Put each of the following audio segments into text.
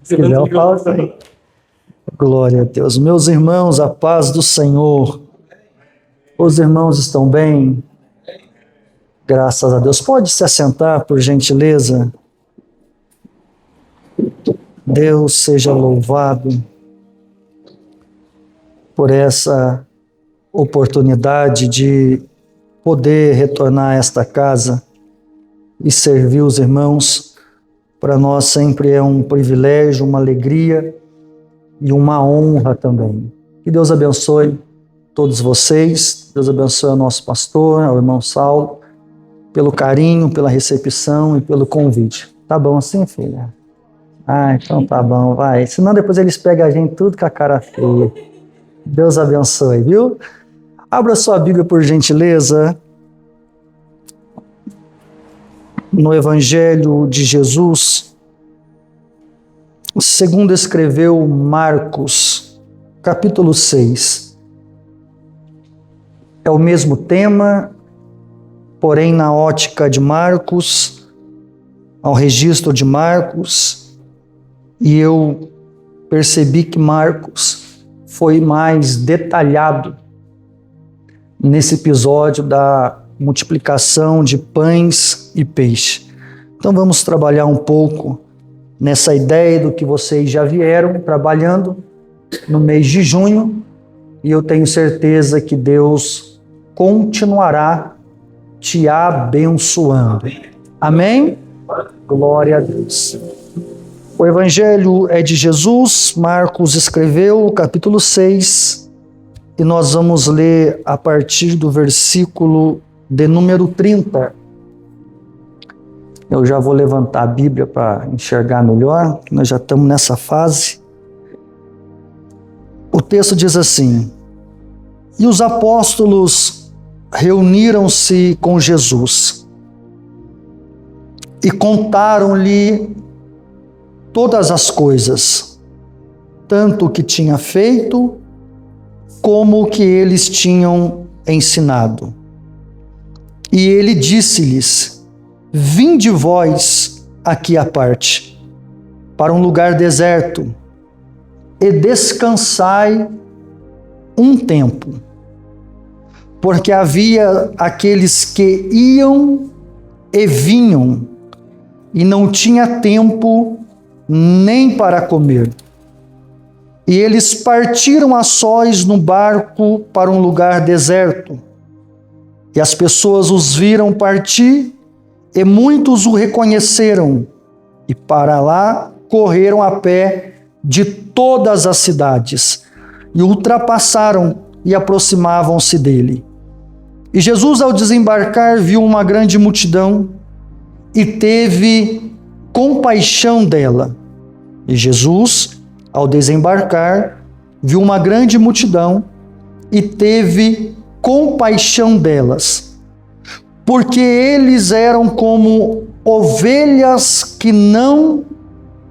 Se quiser, eu falo assim. Glória a Deus. Meus irmãos, a paz do Senhor. Os irmãos estão bem? Graças a Deus. Pode se assentar, por gentileza? Deus seja louvado por essa oportunidade de poder retornar a esta casa e servir os irmãos. Para nós sempre é um privilégio, uma alegria e uma honra também. Que Deus abençoe todos vocês, Deus abençoe ao nosso pastor, ao irmão Saulo, pelo carinho, pela recepção e pelo convite. Tá bom assim, filha? Ah, então tá bom, vai. Senão depois eles pegam a gente tudo com a cara feia. Deus abençoe, viu? Abra sua Bíblia, por gentileza, no Evangelho de Jesus, segundo escreveu Marcos, capítulo 6. É o mesmo tema, porém na ótica de Marcos, ao registro de Marcos, e eu percebi que Marcos foi mais detalhado nesse episódio da multiplicação de pães e peixe. Então vamos trabalhar um pouco nessa ideia do que vocês já vieram trabalhando no mês de junho, e eu tenho certeza que Deus continuará te abençoando. Amém? Glória a Deus. O Evangelho é de Jesus, Marcos escreveu, capítulo 6, e nós vamos ler a partir do versículo de número 30. Eu já vou levantar a Bíblia para enxergar melhor, nós já estamos nessa fase. O texto diz assim: E os apóstolos reuniram-se com Jesus e contaram-lhe todas as coisas, tanto o que tinha feito, como o que eles tinham ensinado. E ele disse-lhes: Vinde vós aqui à parte, para um lugar deserto, e descansai um tempo. Porque havia aqueles que iam e vinham, e não tinha tempo nem para comer. E eles partiram a sós no barco para um lugar deserto. E as pessoas os viram partir, e muitos o reconheceram, e para lá correram a pé de todas as cidades, e o ultrapassaram e aproximavam-se dele. E Jesus, ao desembarcar, viu uma grande multidão, e teve compaixão dela. E Jesus, ao desembarcar, viu uma grande multidão, e teve compaixão delas, porque eles eram como ovelhas que não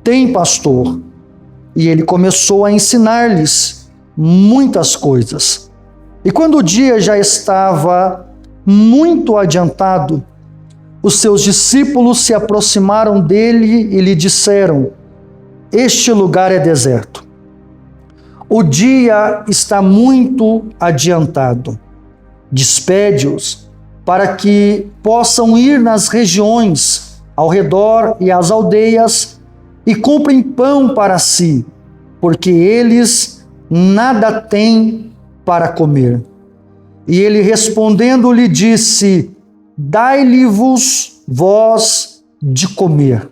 têm pastor. E ele começou a ensinar-lhes muitas coisas. E quando o dia já estava muito adiantado, os seus discípulos se aproximaram dele e lhe disseram: Este lugar é deserto. O dia está muito adiantado. Despede-os para que possam ir nas regiões ao redor e às aldeias e comprem pão para si, porque eles nada têm para comer. E ele respondendo lhe disse: Dai-lhe-vos vós de comer.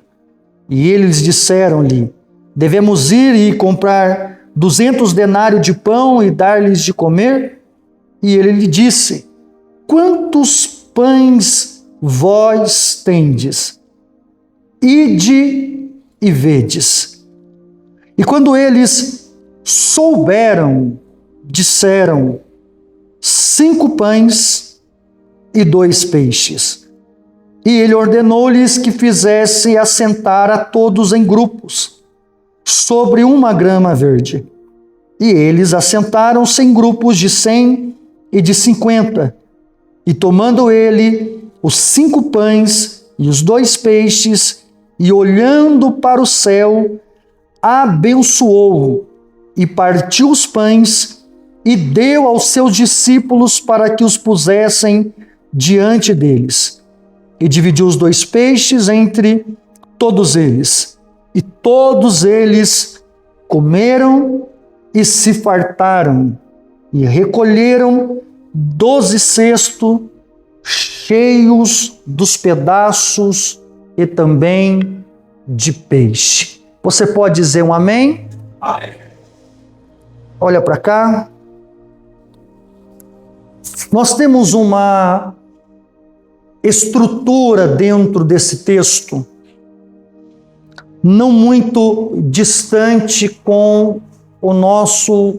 E eles disseram-lhe: Devemos ir e comprar 200 denários de pão e dar-lhes de comer? E ele lhe disse: Quantos pães vós tendes? Ide e vedes. E quando eles souberam, disseram: 5 pães e 2 peixes. E ele ordenou-lhes que fizesse assentar a todos em grupos, sobre uma grama verde. E eles assentaram-se em grupos de 100 e de 50. E tomando ele os 5 pães e os 2 peixes, e olhando para o céu, abençoou e partiu os pães e deu aos seus discípulos para que os pusessem diante deles. E dividiu os 2 peixes entre todos eles. E todos eles comeram e se fartaram, e recolheram 12 cestos cheios dos pedaços e também de peixe. Você pode dizer um amém? Amém. Olha para cá. Nós temos uma estrutura dentro desse texto, não muito distante com o nosso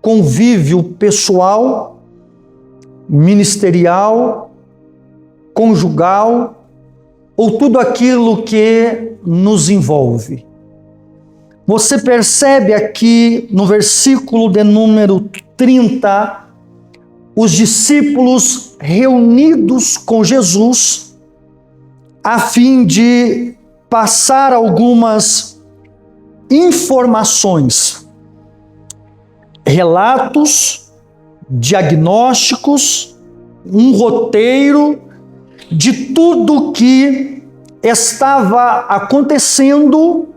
convívio pessoal, ministerial, conjugal, ou tudo aquilo que nos envolve. Você percebe aqui no versículo de número 30, os discípulos reunidos com Jesus, a fim de passar algumas informações, relatos, diagnósticos, um roteiro de tudo que estava acontecendo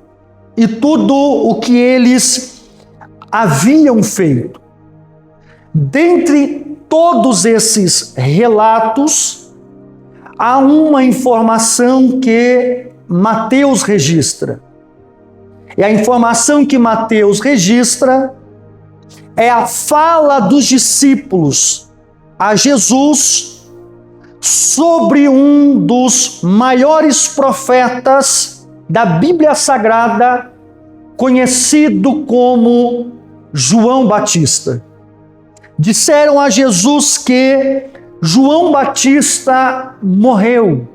e tudo o que eles haviam feito. Dentre todos esses relatos, há uma informação que Mateus registra. E a informação que Mateus registra é a fala dos discípulos a Jesus sobre um dos maiores profetas da Bíblia Sagrada, conhecido como João Batista. Disseram a Jesus que João Batista morreu.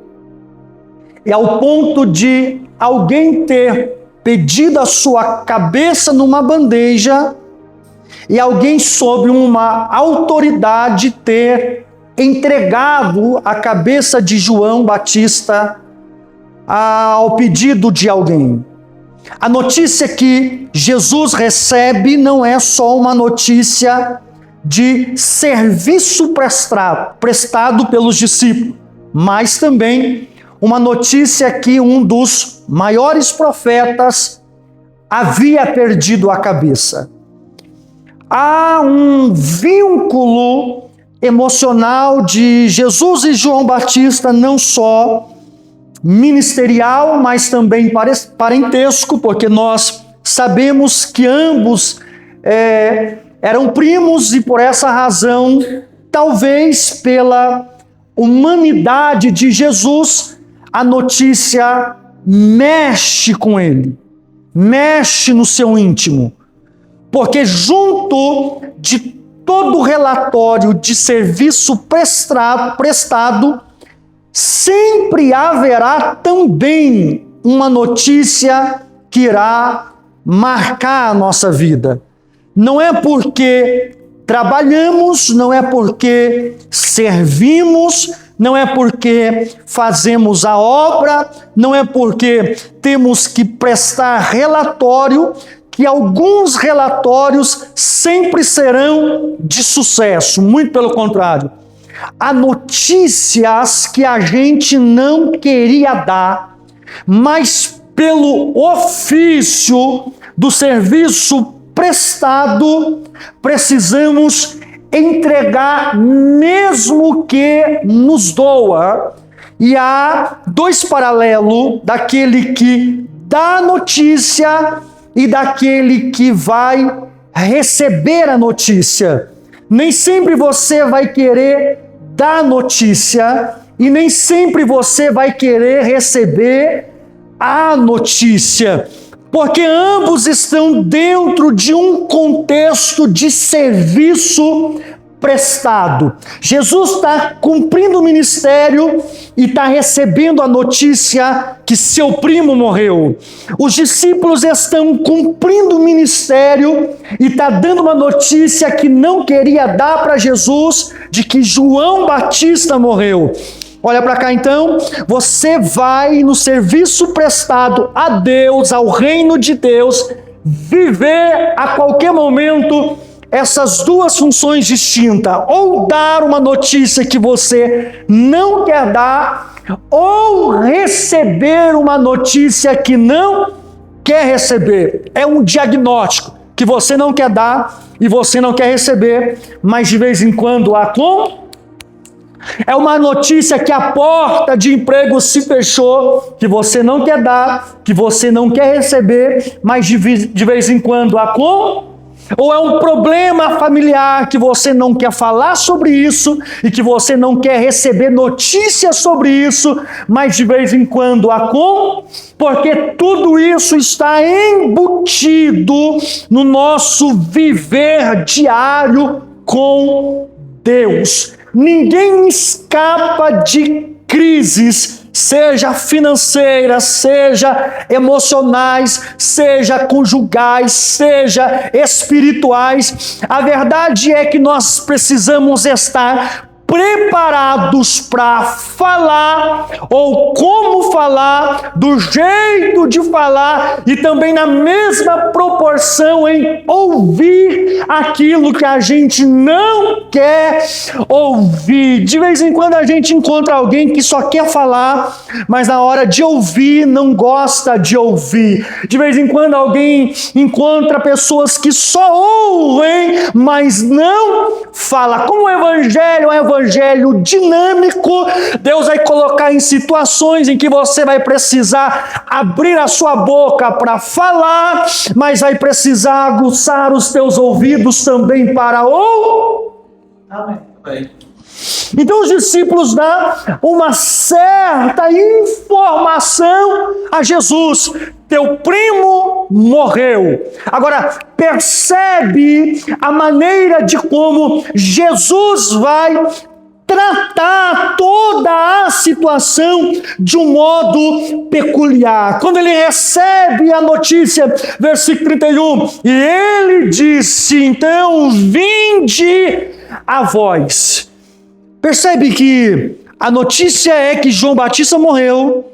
E ao ponto de alguém ter pedido a sua cabeça numa bandeja e alguém sob uma autoridade ter entregado a cabeça de João Batista ao pedido de alguém. A notícia que Jesus recebe não é só uma notícia de serviço prestado pelos discípulos, mas também uma notícia que um dos maiores profetas havia perdido a cabeça. Há um vínculo emocional de Jesus e João Batista, não só ministerial, mas também parentesco, porque nós sabemos que ambos eram primos e por essa razão, talvez pela humanidade de Jesus, a notícia mexe com ele, mexe no seu íntimo, porque junto de todo o relatório de serviço prestado, sempre haverá também uma notícia que irá marcar a nossa vida. Não é porque trabalhamos, não é porque servimos, não é porque fazemos a obra, não é porque temos que prestar relatório, que alguns relatórios sempre serão de sucesso. Muito pelo contrário. Há notícias que a gente não queria dar, mas pelo ofício do serviço prestado, precisamos entregar mesmo que nos doa. E há 2 paralelos daquele que dá a notícia e daquele que vai receber a notícia. Nem sempre você vai querer dar notícia e nem sempre você vai querer receber a notícia, porque ambos estão dentro de um contexto de serviço prestado. Jesus está cumprindo o ministério e está recebendo a notícia que seu primo morreu. Os discípulos estão cumprindo o ministério e está dando uma notícia que não queria dar para Jesus, de que João Batista morreu. Olha para cá então, você vai no serviço prestado a Deus, ao reino de Deus, viver a qualquer momento essas duas funções distintas, ou dar uma notícia que você não quer dar, ou receber uma notícia que não quer receber. É um diagnóstico que você não quer dar e você não quer receber, mas de vez em quando há como? É uma notícia que a porta de emprego se fechou, que você não quer dar, que você não quer receber, mas de vez em quando há como? Ou é um problema familiar que você não quer falar sobre isso e que você não quer receber notícias sobre isso, mas de vez em quando há como? Porque tudo isso está embutido no nosso viver diário com Deus. Ninguém escapa de crises, seja financeiras, seja emocionais, seja conjugais, seja espirituais. A verdade é que nós precisamos estar preparados para falar, ou como falar, do jeito de falar, e também na mesma proporção em ouvir aquilo que a gente não quer ouvir. De vez em quando a gente encontra alguém que só quer falar, mas na hora de ouvir não gosta de ouvir. De vez em quando alguém encontra pessoas que só ouvem, mas não falam. Como o evangelho é um evangelho dinâmico, Deus vai colocar em situações em que você vai precisar abrir a sua boca para falar, mas vai precisar aguçar os teus ouvidos também para ouvir. Amém. Então os discípulos dão uma certa informação a Jesus: teu primo morreu. Agora, percebe a maneira de como Jesus vai tratar toda a situação de um modo peculiar. Quando ele recebe a notícia, versículo 31, e ele disse, então, vinde a vós. Percebe que a notícia é que João Batista morreu,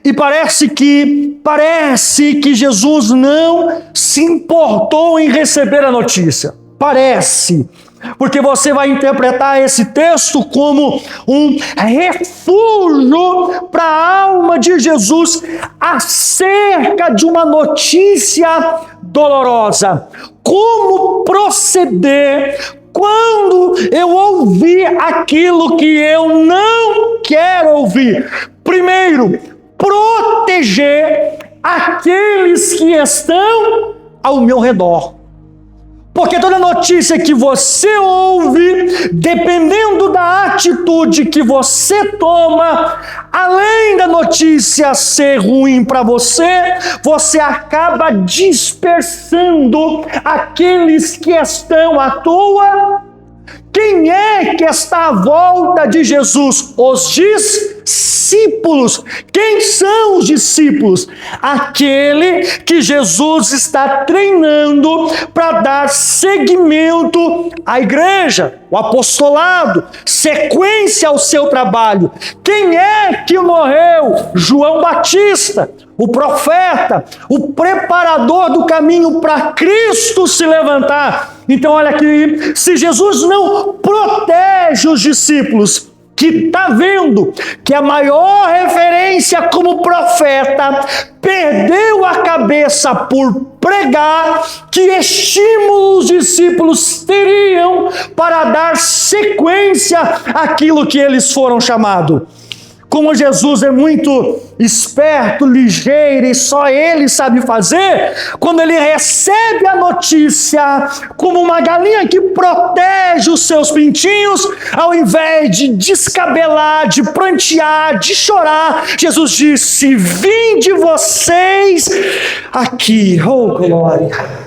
e parece que Jesus não se importou em receber a notícia. Parece. Porque você vai interpretar esse texto como um refúgio para a alma de Jesus acerca de uma notícia dolorosa. Como proceder quando eu ouvir aquilo que eu não quero ouvir? Primeiro, proteger aqueles que estão ao meu redor. Porque toda notícia que você ouve, dependendo da atitude que você toma, além da notícia ser ruim para você, você acaba dispersando aqueles que estão à toa. Quem é que está à volta de Jesus? Os discípulos. Quem são os discípulos? Aquele que Jesus está treinando para dar seguimento à igreja, o apostolado, sequência ao seu trabalho. Quem é que morreu? João Batista, o profeta, o preparador do caminho para Cristo se levantar. Então olha aqui, se Jesus não protege os discípulos, que está vendo que a maior referência como profeta perdeu a cabeça por pregar, que estímulo os discípulos teriam para dar sequência àquilo que eles foram chamados? Como Jesus é muito esperto, ligeiro e só ele sabe fazer, quando ele recebe a notícia, como uma galinha que protege os seus pintinhos, ao invés de descabelar, de prantear, de chorar, Jesus disse: vinde vocês aqui. Oh, glória!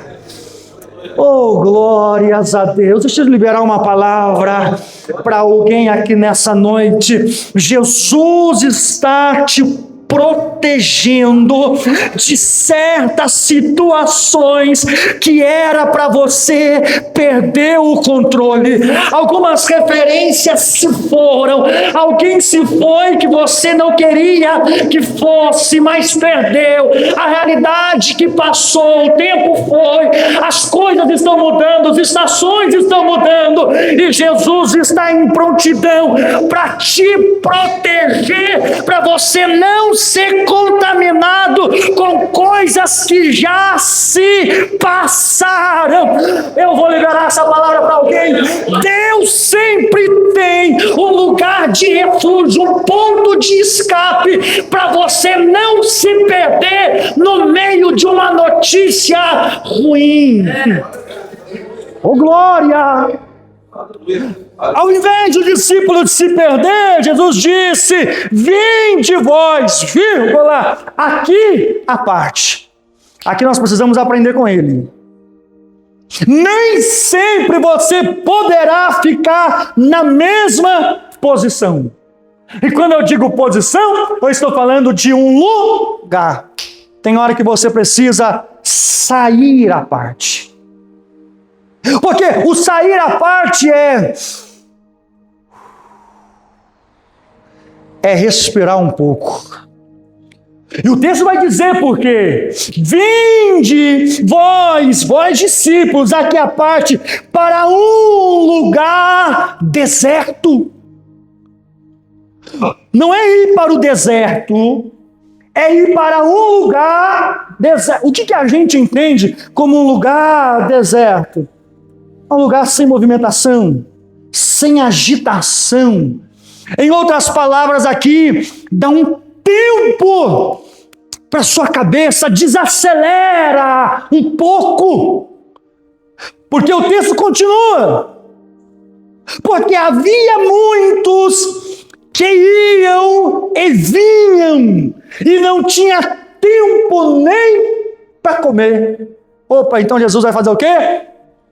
Oh, glórias a Deus. Deixa eu liberar uma palavra para alguém aqui nessa noite. Jesus está te protegendo de certas situações que era para você perder o controle. Algumas referências se foram, alguém se foi que você não queria que fosse, mas perdeu. A realidade que passou, o tempo foi, as coisas estão mudando, as estações estão mudando, e Jesus está em prontidão para te proteger, para você não ser contaminado com coisas que já se passaram. Eu vou liberar essa palavra para alguém. Deus sempre tem um lugar de refúgio, um ponto de escape para você não se perder no meio de uma notícia ruim. Oh, glória! Ao invés do discípulo de se perder, Jesus disse: vinde vós, vírgula, aqui a parte. Aqui nós precisamos aprender com ele. Nem sempre você poderá ficar na mesma posição. E quando eu digo posição, eu estou falando de um lugar. Tem hora que você precisa sair à parte. Porque o sair à parte é respirar um pouco. E o texto vai dizer por quê. Vinde, vós discípulos, aqui à parte, para um lugar deserto. Não é ir para o deserto, é ir para um lugar deserto. O que a gente entende como um lugar deserto? Um lugar sem movimentação, sem agitação. Em outras palavras aqui, dá um tempo para sua cabeça, desacelera um pouco. Porque o texto continua. Porque havia muitos que iam e vinham e não tinha tempo nem para comer. Opa, então Jesus vai fazer o quê?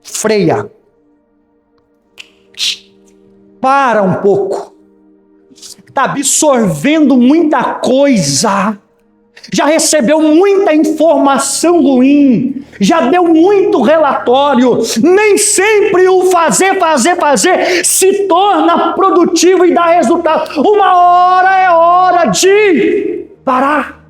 Freia. Para um pouco. Está absorvendo muita coisa. Já recebeu muita informação ruim. Já deu muito relatório. Nem sempre o fazer se torna produtivo e dá resultado. Uma hora é hora de parar.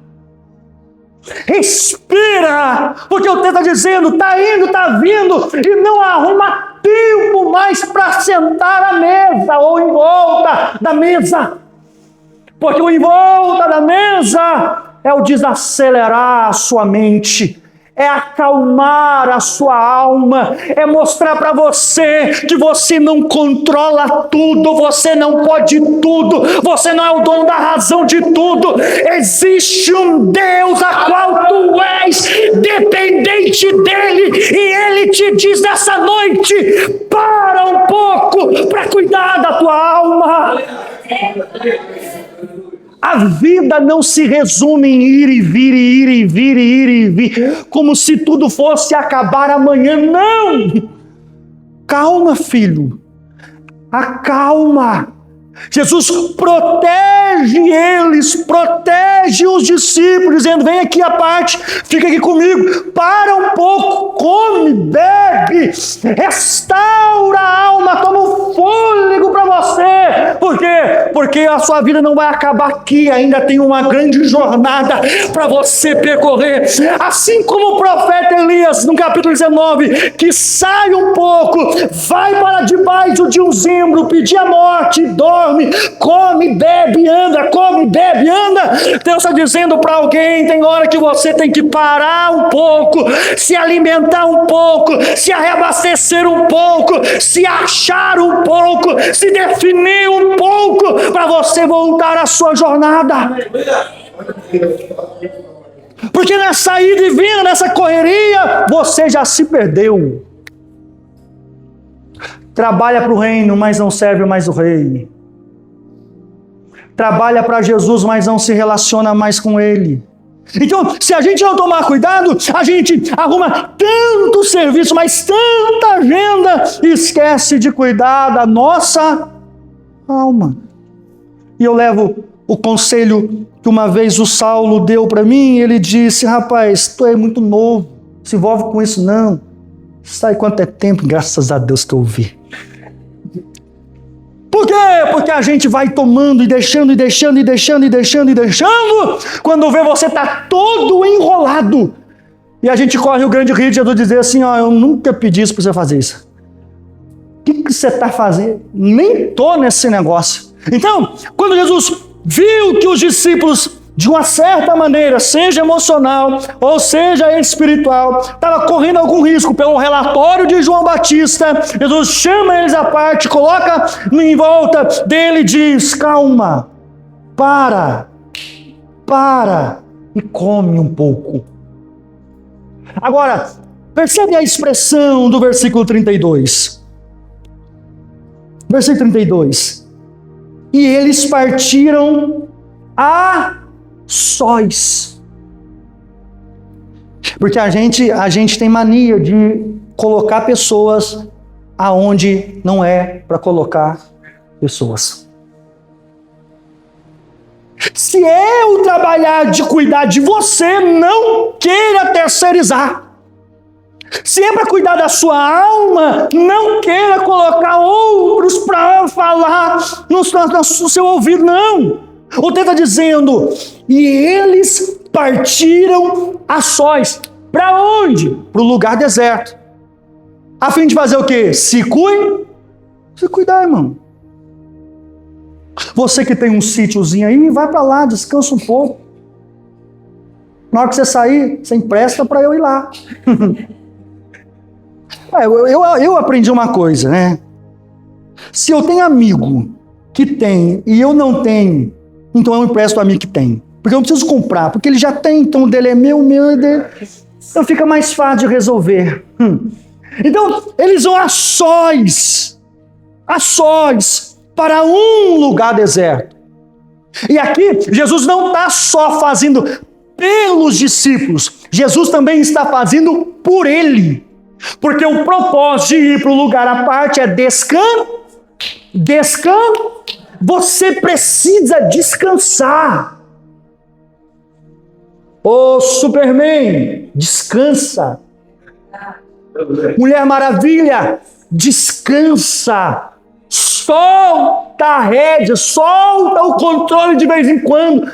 Respira, porque o texto está dizendo, está indo, está vindo, e não arruma tempo mais para sentar à mesa, ou em volta da mesa, porque o em volta da mesa é o desacelerar a sua mente, é acalmar a sua alma, é mostrar para você que você não controla tudo, você não pode tudo, você não é o dono da razão de tudo. Existe um Deus a qual tu és dependente dele, e ele te diz nessa noite: para um pouco para cuidar da tua alma. A vida não se resume em ir e vir, ir e vir, ir e vir, como se tudo fosse acabar amanhã. Não! Calma, filho. Acalma. Jesus protege eles, protege os discípulos, dizendo: vem aqui à parte, fica aqui comigo, para um pouco, come, bebe, restaura a alma, toma um fôlego para você. Por quê? Porque a sua vida não vai acabar aqui, ainda tem uma grande jornada para você percorrer. Assim como o profeta Elias, no capítulo 19, que sai um pouco, vai para debaixo de um zimbro, pedir a morte, dorme, come, bebe, anda, come, bebe, anda. Deus está dizendo para alguém: tem hora que você tem que parar um pouco, se alimentar um pouco, se reabastecer um pouco, se achar um pouco, se definir um pouco, para você voltar à sua jornada. Porque nessa ida e vinda, nessa correria, você já se perdeu. Trabalha para o reino, mas não serve mais o rei. Trabalha para Jesus, mas não se relaciona mais com ele. Então, se a gente não tomar cuidado, a gente arruma tanto serviço, mas tanta agenda, e esquece de cuidar da nossa alma. E eu levo o conselho que uma vez o Saulo deu para mim. Ele disse: rapaz, tu é muito novo, se envolve com isso não. Sabe quanto é tempo, graças a Deus que eu ouvi. Por quê? Porque a gente vai tomando e deixando, e deixando, e deixando, e deixando, e deixando. Quando vê, você está todo enrolado. E a gente corre o grande risco de Jesus dizer assim: ó, eu nunca pedi isso para você fazer isso. O que você está fazendo? Nem estou nesse negócio. Então, quando Jesus viu que os discípulos, de uma certa maneira, seja emocional ou seja espiritual, estava correndo algum risco pelo relatório de João Batista, Jesus chama eles à parte, coloca em volta dele e diz: calma, para e come um pouco. Agora, percebe a expressão do versículo 32. Versículo 32. E eles partiram a sós. Porque a gente tem mania de colocar pessoas aonde não é para colocar pessoas. Se eu trabalhar de cuidar de você, não queira terceirizar. Se é para cuidar da sua alma, não queira colocar outros para falar no seu ouvido, não. O texto está dizendo: e eles partiram a sós. Para onde? Para o lugar deserto. A fim de fazer o quê? Se cuidar, irmão. Você que tem um sítiozinho aí, vai para lá, descansa um pouco. Na hora que você sair, você empresta para eu ir lá. Eu aprendi uma coisa, né? Se eu tenho amigo que tem e eu não tenho, então eu empresto o amigo que tem. Porque eu não preciso comprar, porque ele já tem, então o dele é meu é dele. Então fica mais fácil de resolver. Então, eles vão a sós, para um lugar deserto. E aqui, Jesus não está só fazendo pelos discípulos, Jesus também está fazendo por ele. Porque o propósito de ir para o lugar à parte é descanso. Você precisa descansar. Ô Superman, descansa. Mulher Maravilha, descansa. Solta a rédea, solta o controle de vez em quando.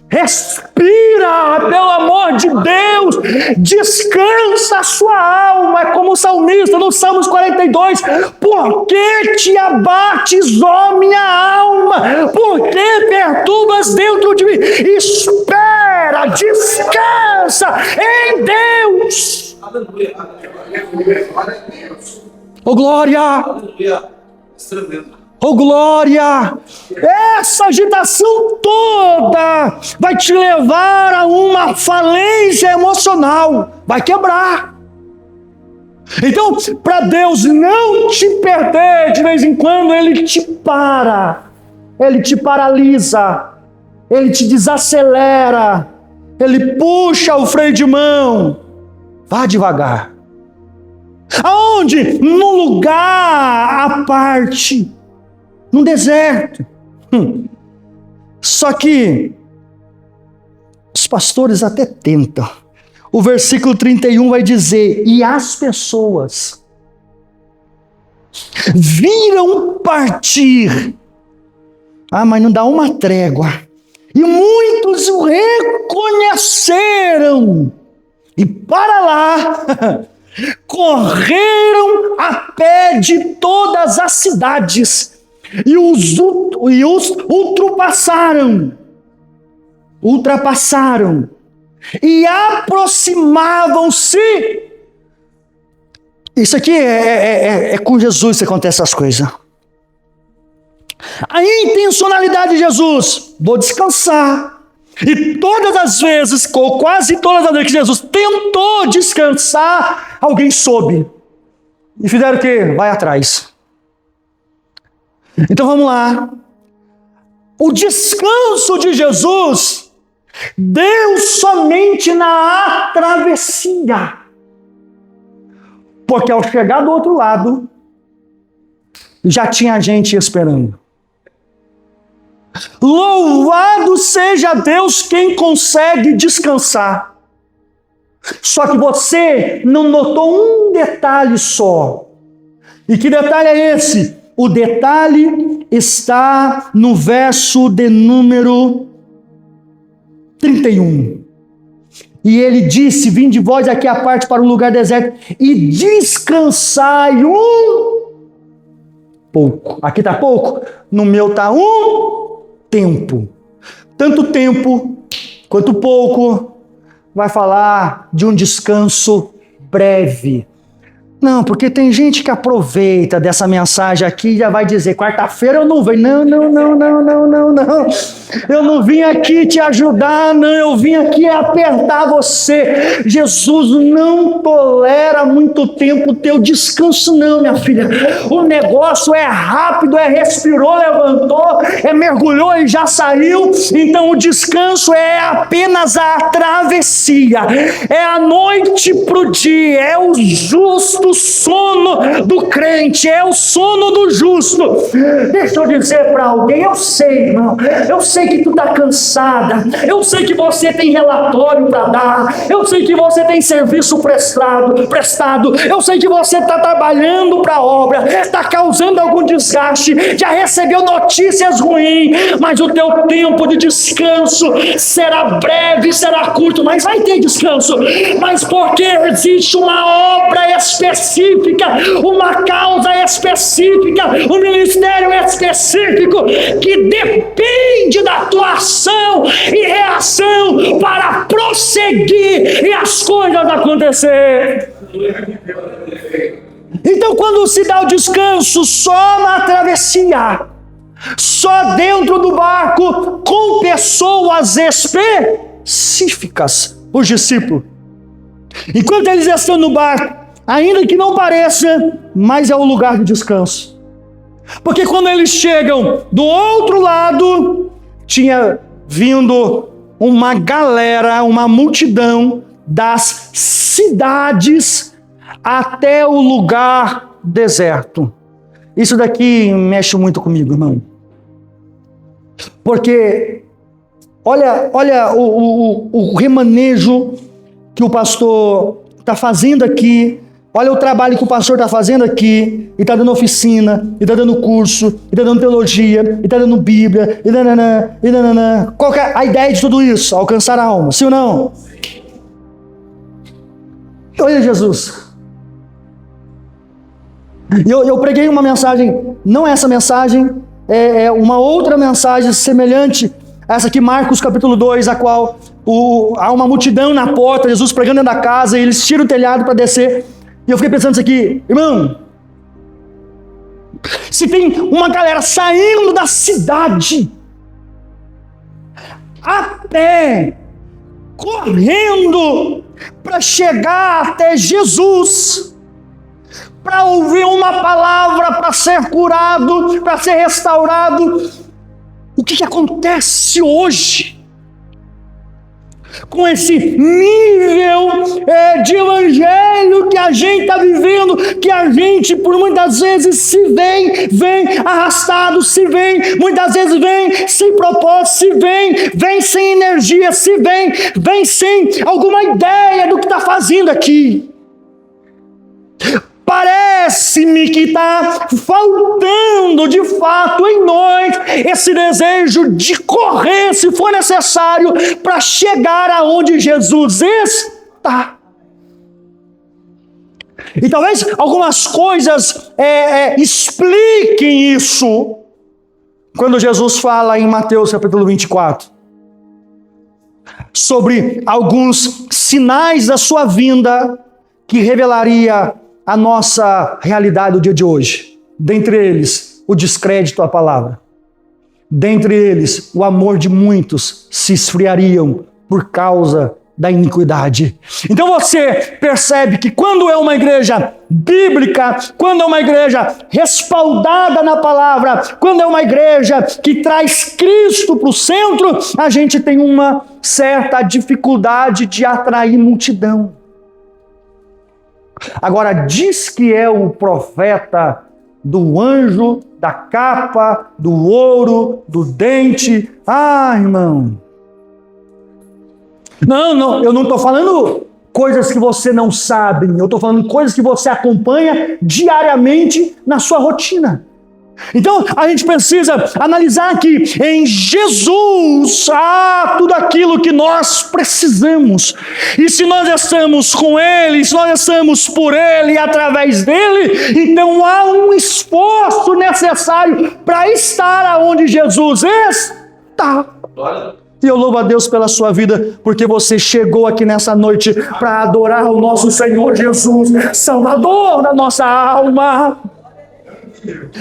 Respira, pelo amor de Deus, descansa a sua alma. É como o salmista no Salmos 42: por que te abates, ó minha alma? Por que perturbas dentro de mim? Espera, descansa em Deus. Oh glória! Oh glória! Essa agitação toda vai te levar a uma falência emocional, vai quebrar. Então, para Deus não te perder, de vez em quando Ele te para, Ele te paralisa, Ele te desacelera, Ele puxa o freio de mão. Vá devagar. Aonde? Num lugar à parte, no deserto. Só que os pastores até tentam. O versículo 31 vai dizer: e as pessoas viram partir. Mas não dá uma trégua. E muitos o reconheceram. E para lá correram a pé de todas as cidades e os ultrapassaram e aproximavam-se. Isso aqui é com Jesus que acontece essas coisas. A intencionalidade de Jesus: vou descansar. E todas as vezes, ou quase todas as vezes que Jesus tentou descansar, alguém soube. E fizeram o quê? Vai atrás. Então vamos lá. O descanso de Jesus deu somente na travessia. Porque ao chegar do outro lado, já tinha gente esperando. Louvado seja Deus quem consegue descansar. Só que você não notou um detalhe só. E que detalhe é esse? O detalhe está no verso de número 31. E ele disse: vinde vós aqui à parte para um lugar deserto e descansai um pouco. Aqui está pouco? No meu está um tempo. Tanto tempo quanto pouco vai falar de um descanso breve. Não, porque tem gente que aproveita dessa mensagem aqui e já vai dizer: quarta-feira eu não venho. Não. Eu não vim aqui te ajudar, não. Eu vim aqui apertar você. Jesus não tolera muito tempo o teu descanso, não, minha filha. O negócio é rápido, é respirou, levantou, é mergulhou e já saiu. Então o descanso é apenas a travessia. É a noite para o dia, é o justo sono do crente, é o sono do justo. Deixa eu dizer para alguém: eu sei, irmão, eu sei que tu está cansada, eu sei que você tem relatório para dar, eu sei que você tem serviço prestado, eu sei que você está trabalhando para a obra, está causando algum desgaste, já recebeu notícias ruins, mas o teu tempo de descanso será breve, será curto, mas vai ter descanso. Mas porque existe uma obra específica, uma causa específica, um ministério específico que depende da tua ação e reação para prosseguir e as coisas acontecer. Então, quando se dá o descanso só na travessia, só dentro do barco, com pessoas específicas, os discípulos, enquanto eles estão no barco, ainda que não pareça, mas é o lugar de descanso. Porque quando eles chegam do outro lado, tinha vindo uma galera, uma multidão das cidades até o lugar deserto. Isso daqui mexe muito comigo, irmão. Porque olha o remanejo que o pastor está fazendo aqui. Olha o trabalho que o pastor está fazendo aqui, e está dando oficina, e está dando curso, e está dando teologia, e está dando Bíblia, e nananã. Qual que é a ideia de tudo isso? Alcançar a alma, sim ou não? Olha Jesus. Eu preguei uma mensagem, não essa mensagem, é uma outra mensagem semelhante a essa aqui, Marcos capítulo 2, a qual há uma multidão na porta, Jesus pregando dentro da casa, e eles tiram o telhado para descer. E eu fiquei pensando isso aqui, irmão, se tem uma galera saindo da cidade, a pé, correndo, para chegar até Jesus, para ouvir uma palavra, para ser curado, para ser restaurado, o que acontece hoje? Com esse nível de evangelho que a gente está vivendo, que a gente por muitas vezes se vem arrastado, muitas vezes vem sem propósito, vem sem energia, vem sem alguma ideia do que está fazendo aqui. Parece-me que está faltando de fato em nós esse desejo de correr, se for necessário, para chegar aonde Jesus está. E talvez algumas coisas expliquem isso, quando Jesus fala em Mateus capítulo 24, sobre alguns sinais da sua vinda que revelaria a nossa realidade do dia de hoje. Dentre eles, o descrédito à palavra. Dentre eles, o amor de muitos se esfriariam por causa da iniquidade. Então você percebe que quando é uma igreja bíblica, quando é uma igreja respaldada na palavra, quando é uma igreja que traz Cristo para o centro, a gente tem uma certa dificuldade de atrair multidão. Agora, diz que é o profeta do anjo, da capa, do ouro, do dente. Ah, irmão. Não, eu não estou falando coisas que você não sabe, eu estou falando coisas que você acompanha diariamente na sua rotina. Então, a gente precisa analisar que em Jesus há tudo aquilo que nós precisamos. E se nós estamos com Ele, se nós estamos por Ele e através dEle, então há um esforço necessário para estar onde Jesus está. E eu louvo a Deus pela sua vida, porque você chegou aqui nessa noite para adorar o nosso Senhor Jesus, Salvador da nossa alma.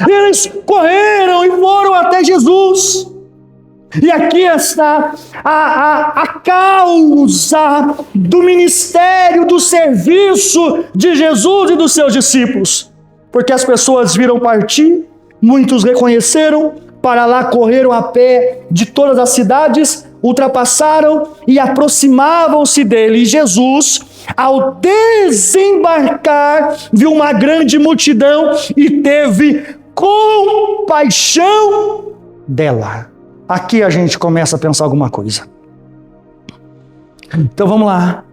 Eles correram e foram até Jesus. E aqui está a causa do ministério, do serviço de Jesus e dos seus discípulos. Porque as pessoas viram partir, muitos reconheceram, para lá correram a pé de todas as cidades, ultrapassaram e aproximavam-se dele. E Jesus, ao desembarcar, viu uma grande multidão e teve compaixão dela. Aqui a gente começa a pensar alguma coisa. Então vamos lá.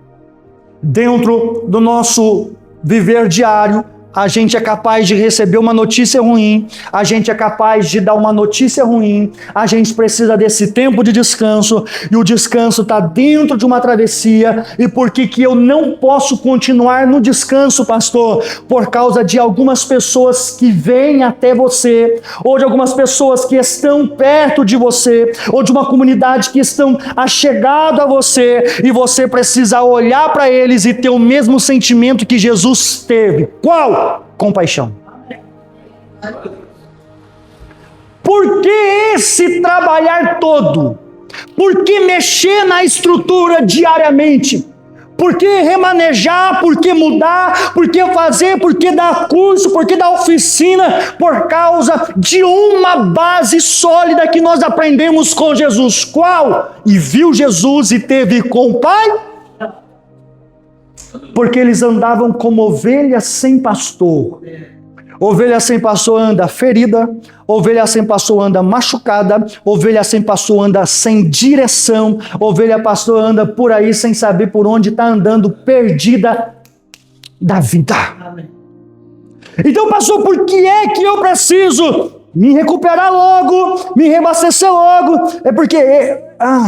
Dentro do nosso viver diário, a gente é capaz de receber uma notícia ruim, a gente é capaz de dar uma notícia ruim, a gente precisa desse tempo de descanso, e o descanso está dentro de uma travessia. E por que eu não posso continuar no descanso, pastor? Por causa de algumas pessoas que vêm até você, ou de algumas pessoas que estão perto de você, ou de uma comunidade que estão achegado a você, e você precisa olhar para eles e ter o mesmo sentimento que Jesus teve. Qual? Compaixão. Por que esse trabalhar todo? Por que mexer na estrutura diariamente? Por que remanejar? Por que mudar? Por que fazer? Por que dar curso? Por que dar oficina? Por causa de uma base sólida que nós aprendemos com Jesus. Qual? E viu Jesus e teve compaixão. Porque eles andavam como ovelhas sem pastor. Ovelha sem pastor anda ferida, ovelha sem pastor anda machucada, ovelha sem pastor anda sem direção, ovelha pastor anda por aí sem saber por onde está andando, perdida da vida. Então, pastor, por que é que eu preciso me recuperar logo, me reabastecer logo? É porque...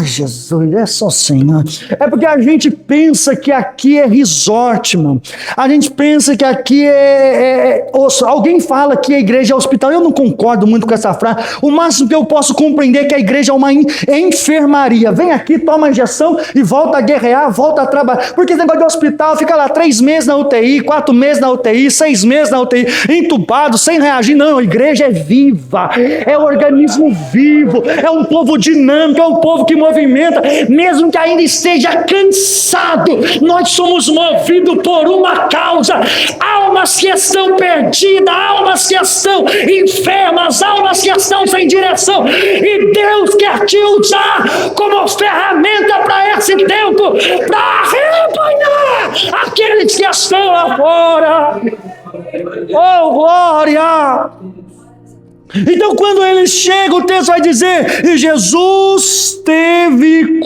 Jesus, é só Senhor. É porque a gente pensa que aqui é resort, mano. A gente pensa que aqui alguém fala que a igreja é hospital. Eu não concordo muito com essa frase. O máximo que eu posso compreender é que a igreja é uma enfermaria. Vem aqui, toma injeção e volta a guerrear, volta a trabalhar. Porque esse negócio de hospital, fica lá 3 meses na UTI, 4 meses na UTI, 6 meses na UTI, entubado, sem reagir. Não, a igreja é viva, é um organismo vivo, é um povo dinâmico, é um povo que movimenta, mesmo que ainda esteja cansado. Nós somos movidos por uma causa. Almas que estão perdidas, almas que estão enfermas, almas que estão sem direção, e Deus quer te usar como ferramenta para esse tempo, para arrebanhar aqueles que estão lá fora. Oh, glória! Então, quando eles chegam, o texto vai dizer: e Jesus teve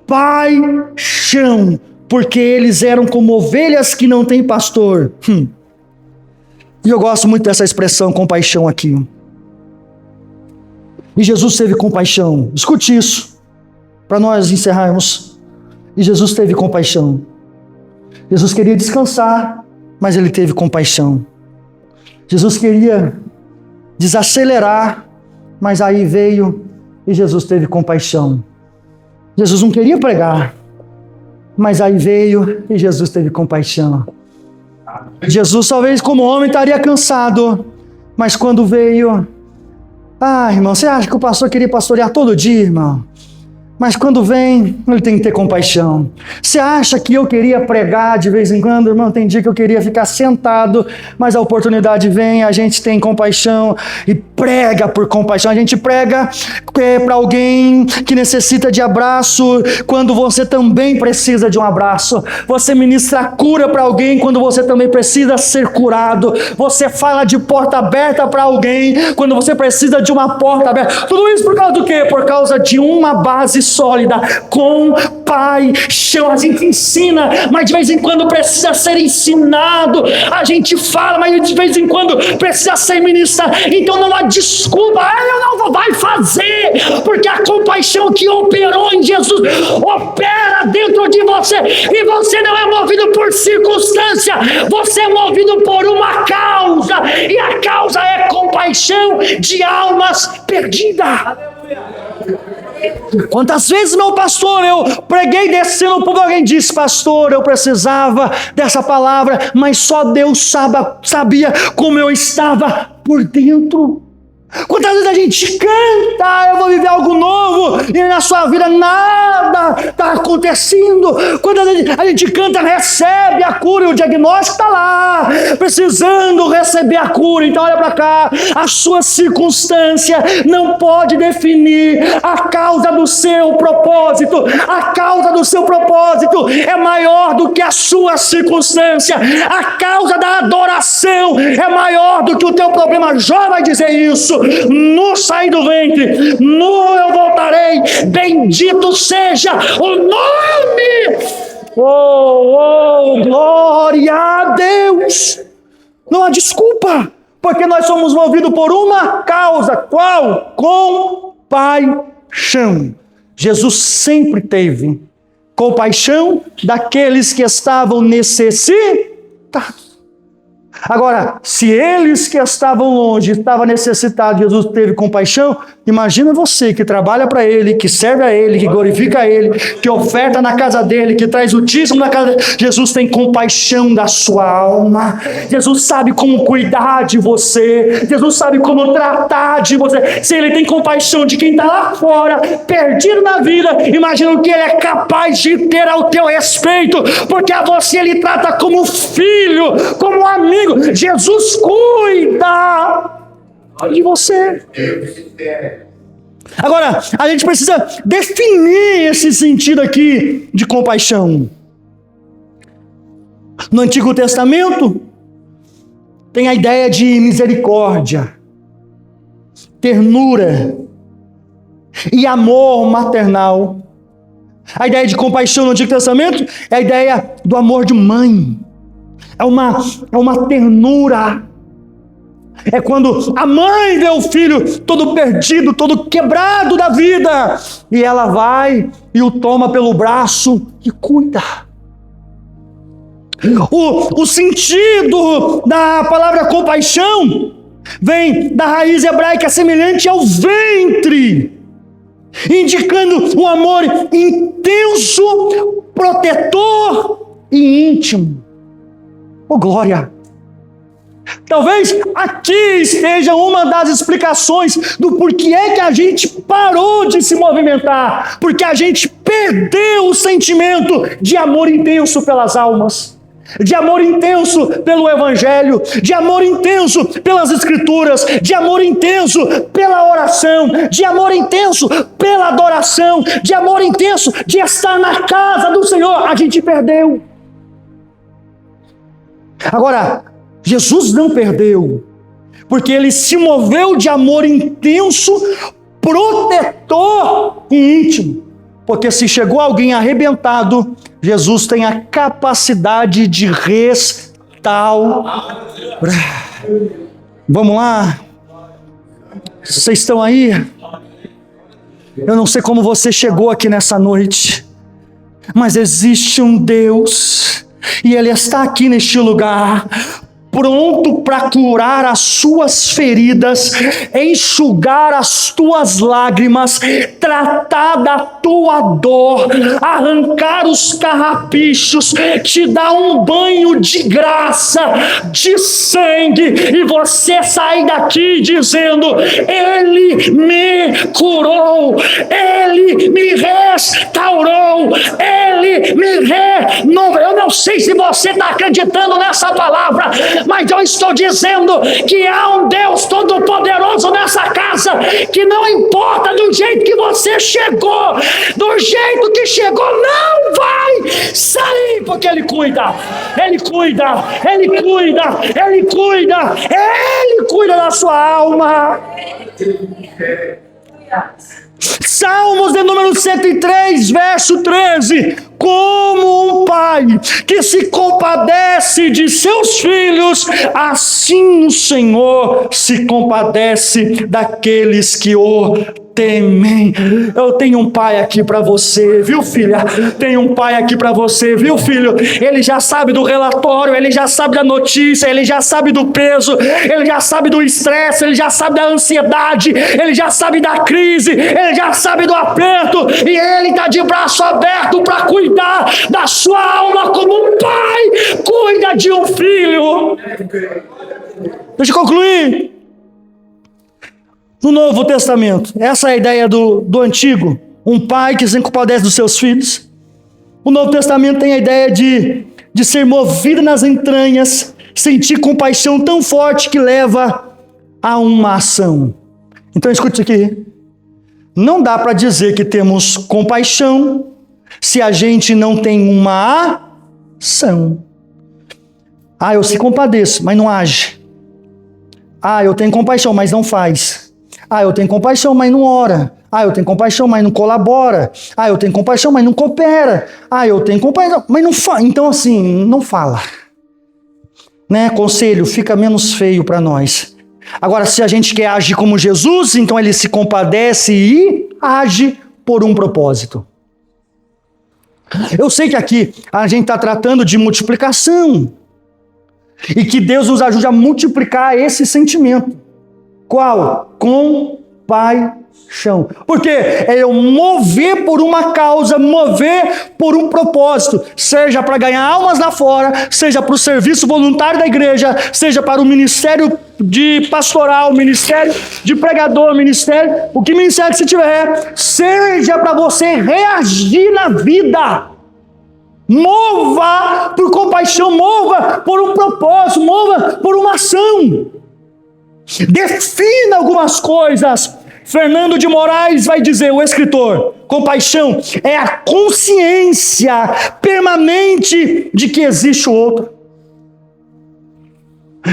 compaixão, porque eles eram como ovelhas que não têm pastor. E eu gosto muito dessa expressão, compaixão, aqui. E Jesus teve compaixão. Escute isso, para nós encerrarmos. E Jesus teve compaixão. Jesus queria descansar, mas ele teve compaixão. Jesus queria desacelerar, mas aí veio e Jesus teve compaixão. Jesus não queria pregar, mas aí veio e Jesus teve compaixão. Jesus talvez como homem estaria cansado, mas quando veio... irmão, você acha que o pastor queria pastorear todo dia, irmão? Mas quando vem, ele tem que ter compaixão. Você acha que eu queria pregar de vez em quando? Irmão, tem dia que eu queria ficar sentado, mas a oportunidade vem, a gente tem compaixão e prega por compaixão. A gente prega para alguém que necessita de abraço, quando você também precisa de um abraço. Você ministra cura para alguém quando você também precisa ser curado. Você fala de porta aberta para alguém quando você precisa de uma porta aberta. Tudo isso por causa do quê? Por causa de uma base sólida, compaixão. A gente ensina, mas de vez em quando precisa ser ensinado. A gente fala, mas de vez em quando precisa ser ministrado. Então não há desculpa, eu não vai fazer, porque a compaixão que operou em Jesus opera dentro de você, e você não é movido por circunstância, você é movido por uma causa, e a causa é compaixão de almas perdidas. Quantas vezes, meu pastor, eu preguei descendo por alguém disse, pastor, eu precisava dessa palavra, mas só Deus sabia como eu estava por dentro. Quantas vezes a gente canta, eu vou viver algo novo, e na sua vida nada está acontecendo. Quantas vezes a gente canta, recebe a cura, e o diagnóstico está lá, precisando receber a cura. Então olha para cá, a sua circunstância não pode definir a causa do seu propósito. A causa do seu propósito é maior do que a sua circunstância. A causa da adoração é maior do que o teu problema. Jó vai dizer isso: no sair do ventre, no eu voltarei, bendito seja o nome. Glória a Deus. Não há desculpa, porque nós somos movidos por uma causa. Qual? Compaixão. Jesus sempre teve compaixão daqueles que estavam necessitados. Agora, se eles que estavam longe, estavam necessitados, Jesus teve compaixão, imagina você que trabalha para Ele, que serve a Ele, que glorifica a Ele, que oferta na casa dEle, que traz o dízimo na casa dEle. Jesus tem compaixão da sua alma. Jesus sabe como cuidar de você. Jesus sabe como tratar de você. Se Ele tem compaixão de quem está lá fora, perdido na vida, imagina o que Ele é capaz de ter ao teu respeito, porque a você Ele trata como filho, como amigo. Jesus cuida de você. Agora, a gente precisa definir esse sentido aqui de compaixão. No Antigo Testamento, tem a ideia de misericórdia, ternura e amor maternal. A ideia de compaixão no Antigo Testamento é a ideia do amor de mãe. É uma ternura. É quando a mãe vê o filho todo perdido, todo quebrado da vida, e ela vai e o toma pelo braço e cuida. O sentido da palavra compaixão vem da raiz hebraica semelhante ao ventre, indicando um amor intenso, protetor e íntimo. Glória! Talvez aqui esteja uma das explicações do porquê que a gente parou de se movimentar, porque a gente perdeu o sentimento de amor intenso pelas almas, de amor intenso pelo Evangelho, de amor intenso pelas Escrituras, de amor intenso pela oração, de amor intenso pela adoração, de amor intenso de estar na casa do Senhor. A gente perdeu. Agora, Jesus não perdeu, porque Ele se moveu de amor intenso, protetor e íntimo. Porque se chegou alguém arrebentado, Jesus tem a capacidade de restaurar. Vamos lá? Vocês estão aí? Eu não sei como você chegou aqui nessa noite, mas existe um Deus, e Ele está aqui neste lugar, pronto para curar as suas feridas, enxugar as tuas lágrimas, tratar da tua dor, arrancar os carrapichos, te dar um banho de graça, de sangue, e você sair daqui dizendo: Ele me curou, Ele me restaurou, Ele me renovou. Eu não sei se você está acreditando nessa palavra, mas eu estou dizendo que há um Deus Todo-Poderoso nessa casa, que não importa do jeito que você chegou, do jeito que chegou, não vai sair, porque Ele cuida, Ele cuida, Ele cuida, Ele cuida, Ele cuida da sua alma. Salmos de número 103, verso 13: como um pai que se compadece de seus filhos, assim o Senhor se compadece daqueles que o temem. Eu tenho um pai aqui para você, viu, filha? Tenho um pai aqui para você, viu, filho? Ele já sabe do relatório, ele já sabe da notícia, ele já sabe do peso, ele já sabe do estresse, ele já sabe da ansiedade, ele já sabe da crise, ele já sabe do aperto, e ele está de braço aberto para cuidar da sua alma como um pai cuida de um filho. Deixa eu concluir. No Novo Testamento, essa é a ideia do Antigo, um pai que se compadece dos seus filhos. O Novo Testamento tem a ideia de ser movido nas entranhas, sentir compaixão tão forte que leva a uma ação. Então escute isso aqui. Não dá para dizer que temos compaixão se a gente não tem uma ação. Eu se compadeço, mas não age. Eu tenho compaixão, mas não faz. Eu tenho compaixão, mas não ora. Eu tenho compaixão, mas não colabora. Eu tenho compaixão, mas não coopera. Eu tenho compaixão, mas não fala. Então, assim, não fala. Né? Conselho, fica menos feio para nós. Agora, se a gente quer agir como Jesus, então ele se compadece e age por um propósito. Eu sei que aqui a gente está tratando de multiplicação. E que Deus nos ajude a multiplicar esse sentimento. Qual? Compaixão. Porque é eu mover por uma causa, mover por um propósito, seja para ganhar almas lá fora, seja para o serviço voluntário da igreja, seja para o ministério de pastoral, ministério de pregador, ministério, o que ministério que você tiver, seja para você reagir na vida. Mova por compaixão, mova por um propósito, mova por uma ação. Defina algumas coisas. Fernando de Moraes vai dizer, o escritor: compaixão é a consciência permanente de que existe o outro.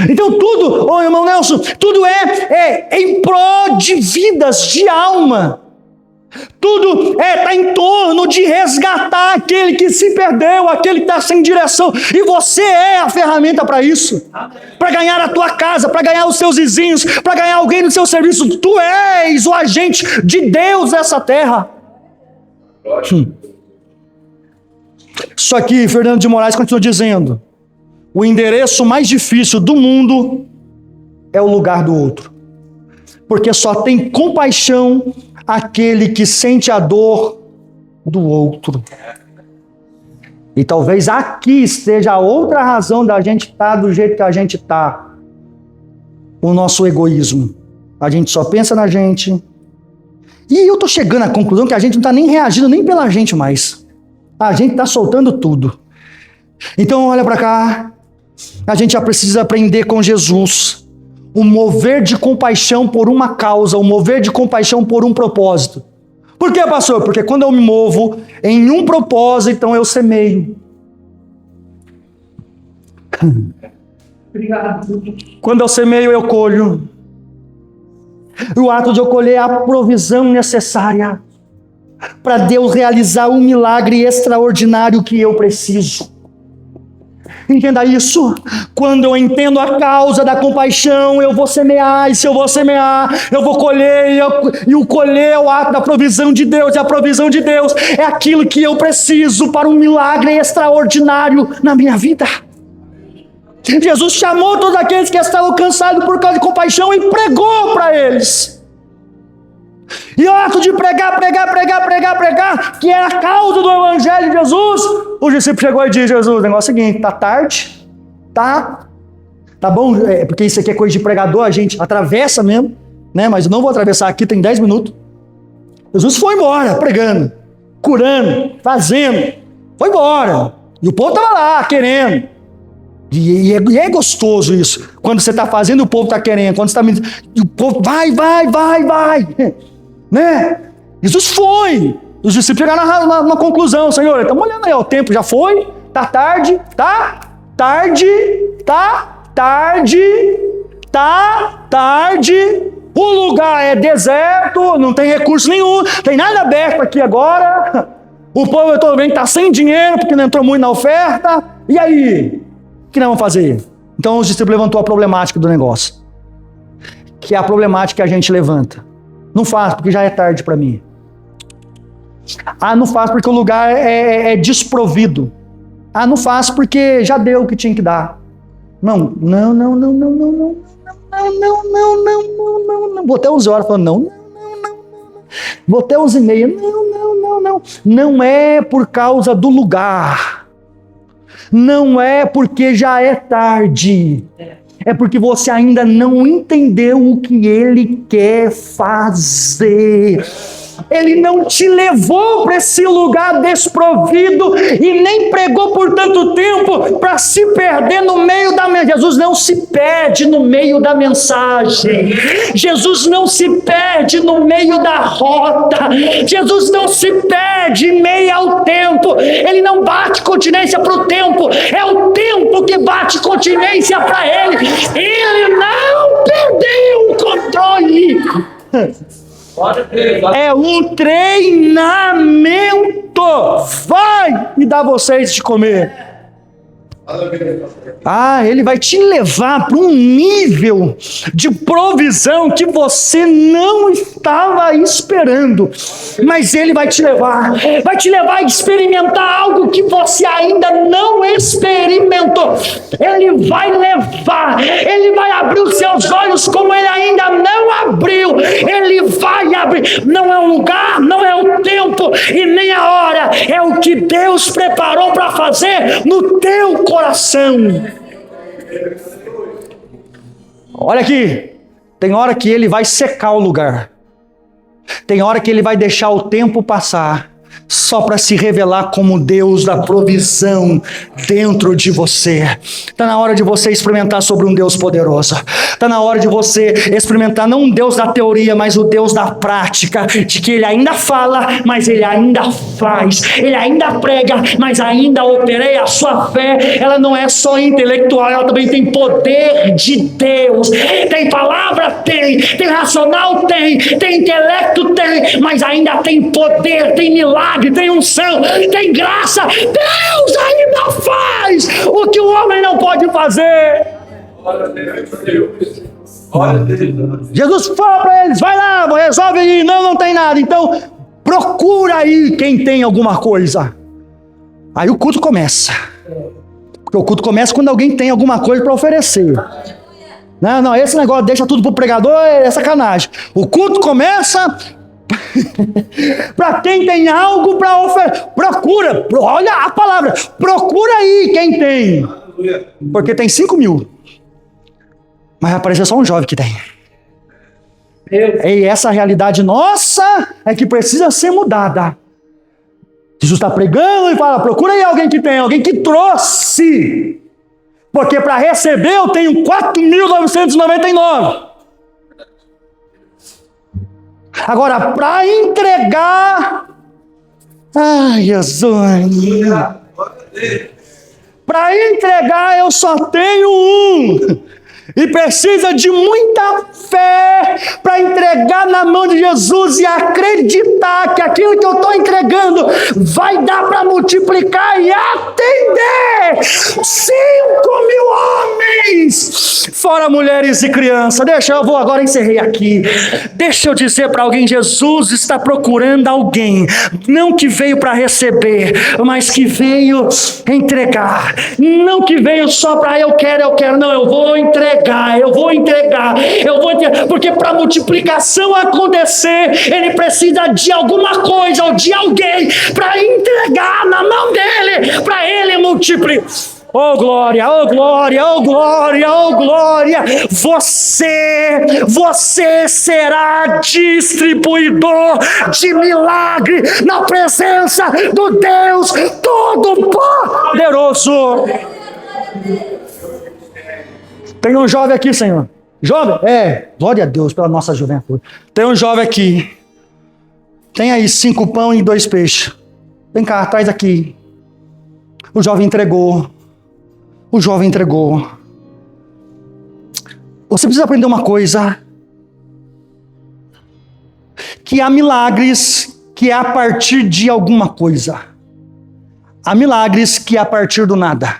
Então tudo, irmão Nelson, tudo é em prol de vidas, de alma. Tudo está em torno de resgatar aquele que se perdeu, aquele que está sem direção. E você é a ferramenta para isso. Para ganhar a tua casa, para ganhar os seus vizinhos, para ganhar alguém no seu serviço. Tu és o agente de Deus nessa terra. Só que Fernando de Moraes continua dizendo: o endereço mais difícil do mundo é o lugar do outro. Porque só tem compaixão aquele que sente a dor do outro. E talvez aqui esteja a outra razão da gente estar do jeito que a gente está. O nosso egoísmo. A gente só pensa na gente. E eu estou chegando à conclusão que a gente não está nem reagindo nem pela gente mais. A gente está soltando tudo. Então olha para cá. A gente já precisa aprender com Jesus. O mover de compaixão por uma causa, o mover de compaixão por um propósito. Por quê, pastor? Porque quando eu me movo em um propósito, então eu semeio. Obrigado. Quando eu semeio, eu colho. E o ato de eu colher é a provisão necessária para Deus realizar um milagre extraordinário que eu preciso. Entenda isso. Quando eu entendo a causa da compaixão, eu vou semear, e se eu vou semear, eu vou colher, e o colher é o ato da provisão de Deus, e a provisão de Deus é aquilo que eu preciso para um milagre extraordinário na minha vida. Jesus chamou todos aqueles que estavam cansados por causa de compaixão e pregou para eles. E o ato de pregar, que era a causa do evangelho de Jesus, o discípulo chegou e disse: Jesus, o negócio é o seguinte, tá tarde, tá bom, porque isso aqui é coisa de pregador, a gente atravessa mesmo, né? Mas eu não vou atravessar aqui, tem 10 minutos. Jesus foi embora, pregando, curando, fazendo, foi embora. E o povo estava lá, querendo. E é gostoso isso, quando você está fazendo, o povo está querendo, quando você está... E o povo vai, né? Jesus foi. Os discípulos chegaram na conclusão: Senhor, estamos olhando aí, o tempo já foi, tá tarde, o lugar é deserto, não tem recurso nenhum, tem nada aberto aqui agora, o povo, eu estou vendo que está sem dinheiro, porque não entrou muito na oferta, e aí? O que nós vamos fazer? Então os discípulos levantou a problemática do negócio, que é a problemática que a gente levanta. Não faço porque já é tarde para mim. Não faço porque o lugar é desprovido. Não faço porque já deu o que tinha que dar. Não. Vou até 11 horas falando não. Vou até 11h30. Não. Não é por causa do lugar. Não é porque já é tarde. É porque você ainda não entendeu o que Ele quer fazer. Ele não te levou para esse lugar desprovido e nem pregou por tanto tempo para se perder no meio da mensagem. Jesus não se perde no meio da mensagem. Jesus não se perde no meio da rota. Jesus não se perde em meio ao tempo. Ele não bate continência para o tempo. É o tempo que bate continência para Ele. Ele não perdeu o controle. É um treinamento. Vai e dá vocês de comer. Ele vai te levar para um nível de provisão que você não estava esperando, mas Ele vai te levar a experimentar algo que você ainda não experimentou. Ele vai levar, Ele vai abrir os seus olhos como Ele ainda não abriu. Ele vai abrir. Não é o lugar, não é o tempo e nem a hora, é o que Deus preparou para fazer no teu coração. Olha aqui, tem hora que Ele vai secar o lugar, tem hora que Ele vai deixar o tempo passar, só para se revelar como Deus da provisão dentro de você. Está na hora de você experimentar sobre um Deus poderoso. Está na hora de você experimentar não um Deus da teoria, mas o Deus da prática, de que Ele ainda fala, mas Ele ainda faz. Ele ainda prega, mas ainda opera. A sua fé, ela não é só intelectual, ela também tem poder de Deus. Tem palavra? Tem racional? Tem intelecto? Tem, mas ainda tem poder, tem milagre, tem unção, tem graça. Deus ainda faz o que o homem não pode fazer. Jesus fala para eles: vai lá, resolve aí. Não tem nada. Então procura aí quem tem alguma coisa. Aí o culto começa, porque o culto começa quando alguém tem alguma coisa para oferecer. Não, esse negócio deixa tudo pro pregador, é sacanagem. O culto começa para quem tem algo para oferecer. Procura, olha a palavra, procura aí quem tem, porque tem 5.000, mas vai aparecer só um jovem que tem. E essa realidade nossa é que precisa ser mudada. Jesus está pregando e fala: procura aí alguém que tem, alguém que trouxe, porque para receber eu tenho 4.999. Agora, para entregar, Jesus, para entregar eu só tenho um, e precisa de muita fé para entregar na mão de Jesus e acreditar que aquilo que eu estou entregando vai dar para multiplicar e atender 5.000 homens fora mulheres e crianças. Eu vou agora encerrei aqui. Deixa eu dizer para alguém, Jesus está procurando alguém, não que veio para receber, mas que veio entregar. Não que veio só para eu quero, não, eu vou entregar, porque para a multiplicação acontecer, ele precisa de alguma coisa ou de alguém para entregar na mão dele, para ele multiplicar. Oh glória, oh glória, oh glória, oh glória. Você será distribuidor de milagre na presença do Deus Todo-Poderoso. Tem um jovem aqui, Senhor. Jovem? Glória a Deus pela nossa juventude. Tem um jovem aqui. Tem aí 5 pães e 2 peixes. Vem cá, traz aqui. O jovem entregou. Você precisa aprender uma coisa. Que há milagres que é a partir de alguma coisa. Há milagres que é a partir do nada.